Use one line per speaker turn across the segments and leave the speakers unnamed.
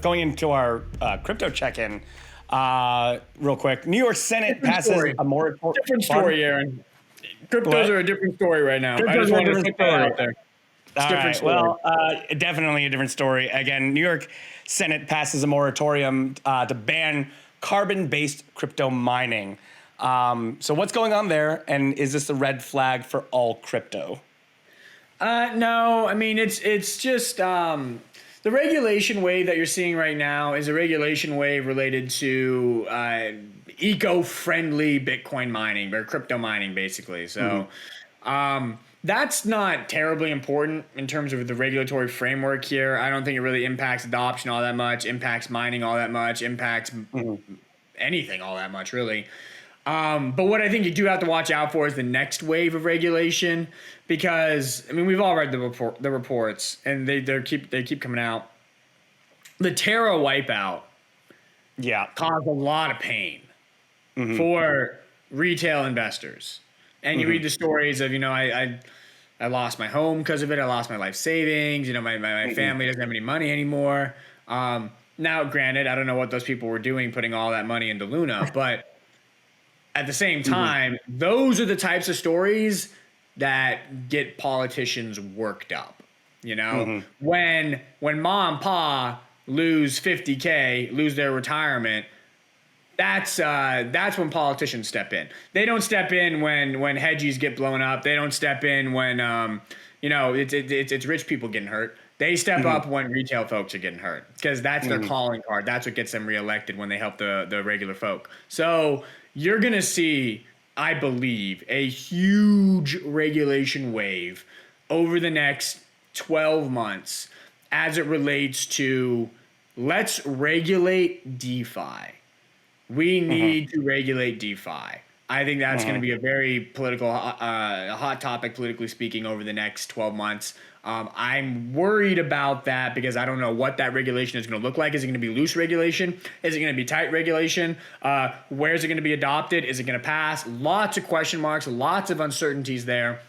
going into our crypto check-in real quick. New York Senate passes a moratorium.
Different story, Aaron. Cryptos are a different story right now. I
Cryptos
just
are a
wanted to
different
put that
story.
out there.
All
Different
right.
story.
Well, definitely a different story. Again, New York Senate passes a moratorium to ban carbon-based crypto mining. So what's going on there, and is this a red flag for all crypto?
No, I mean it's just the regulation wave that you're seeing right now is a regulation wave related to eco-friendly Bitcoin mining or crypto mining, basically. So that's not terribly important in terms of the regulatory framework here. I don't think it really impacts adoption all that much, impacts mining all that much, impacts anything all that much, really. But what I think you do have to watch out for is the next wave of regulation, because I mean we've all read the reports, and they keep coming out. The Terra wipeout, caused a lot of pain for retail investors, and you read the stories of I lost my home because of it. I lost my life savings. My family doesn't have any money anymore. Now, granted, I don't know what those people were doing putting all that money into Luna, but at the same time, those are the types of stories that get politicians worked up. When mom and pa lose $50K, lose their retirement, that's when politicians step in. They don't step in when hedgies get blown up. They don't step in when it's rich people getting hurt. They step up when retail folks are getting hurt, because that's their calling card. That's what gets them reelected, when they help the regular folk. So you're going to see, I believe, a huge regulation wave over the next 12 months as it relates to, let's regulate DeFi. We need to regulate DeFi. I think that's going to be a very political, hot topic, politically speaking, over the next 12 months. I'm worried about that because I don't know what that regulation is going to look like. Is it going to be loose regulation? Is it going to be tight regulation? Where is it going to be adopted? Is it going to pass? Lots of question marks, lots of uncertainties there.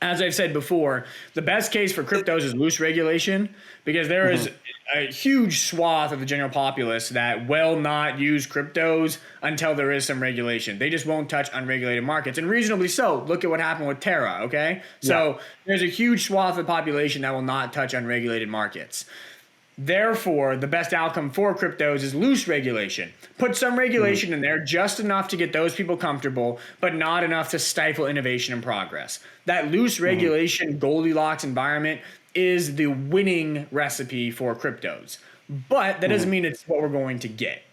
As I've said before, the best case for cryptos is loose regulation, because there is a huge swath of the general populace that will not use cryptos until there is some regulation. They just won't touch unregulated markets, and reasonably so. Look at what happened with Terra, okay? So there's a huge swath of the population that will not touch unregulated markets. Therefore, the best outcome for cryptos is loose regulation. Put some regulation in there, just enough to get those people comfortable, but not enough to stifle innovation and progress. That loose regulation Goldilocks environment is the winning recipe for cryptos. But that doesn't mean it's what we're going to get.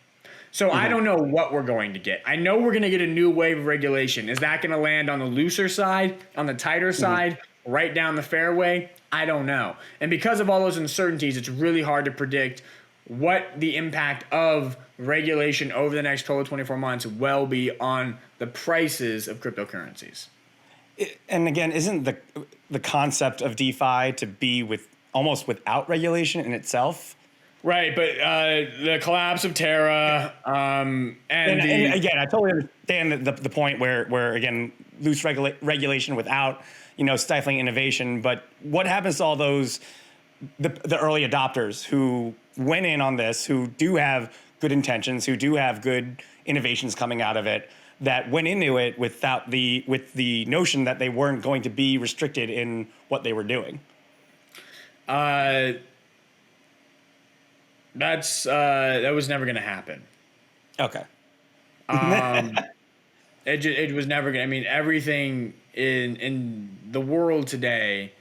So I don't know what we're going to get. I know we're going to get a new wave of regulation. Is that going to land on the looser side, on the tighter side, right down the fairway? I don't know. And because of all those uncertainties, it's really hard to predict what the impact of regulation over the next 12 to 24 months will be on the prices of cryptocurrencies.
And again, isn't the concept of DeFi to be almost without regulation in itself?
Right, but the collapse of Terra, and
again, I totally understand the point where again, loose regulation without stifling innovation. But what happens to all those the early adopters who went in on this, who do have good intentions, who do have good innovations coming out of it, that went into it with the notion that they weren't going to be restricted in what they were doing?
That was never going to happen.
Okay.
It was never going to, I mean, everything in the world today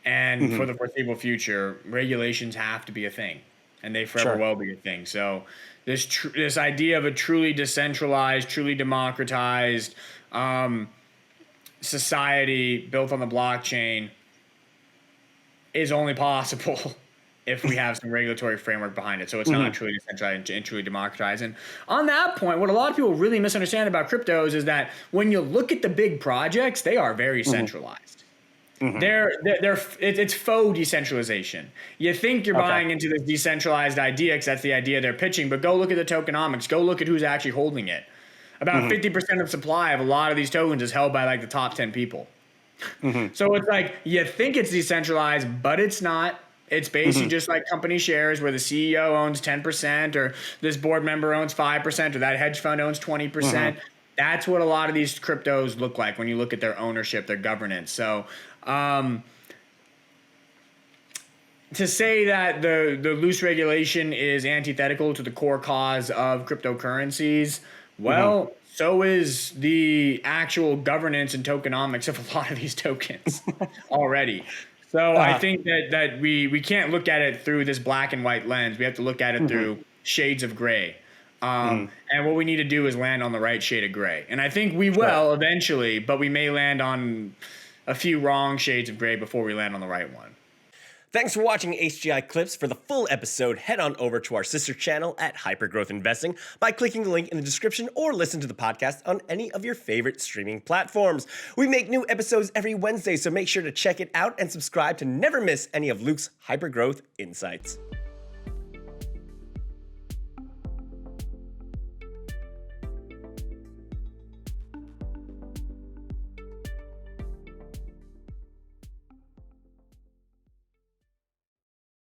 and for the foreseeable future, regulations have to be a thing, and they forever will be a thing. So this idea of a truly decentralized, truly democratized society built on the blockchain is only possible if we have some regulatory framework behind it. So it's not truly decentralized and truly democratized. And on that point, what a lot of people really misunderstand about cryptos is that when you look at the big projects, they are very centralized. It's faux decentralization. You think you're buying into this decentralized idea because that's the idea they're pitching, but go look at the tokenomics. Go look at who's actually holding it. About 50% of supply of a lot of these tokens is held by like the top 10 people. So it's like you think it's decentralized, but it's not. It's basically just like company shares where the CEO owns 10% or this board member owns 5% or that hedge fund owns 20%. That's what a lot of these cryptos look like when you look at their ownership, their governance. So to say that the loose regulation is antithetical to the core cause of cryptocurrencies, well, so is the actual governance and tokenomics of a lot of these tokens already. So I think that we can't look at it through this black and white lens. We have to look at it through shades of gray. And what we need to do is land on the right shade of gray. And I think we will eventually, but we may land on a few wrong shades of gray before we land on the right one.
Thanks for watching HGI Clips. For the full episode, head on over to our sister channel at Hypergrowth Investing by clicking the link in the description or listen to the podcast on any of your favorite streaming platforms. We make new episodes every Wednesday, so make sure to check it out and subscribe to never miss any of Luke's Hypergrowth insights.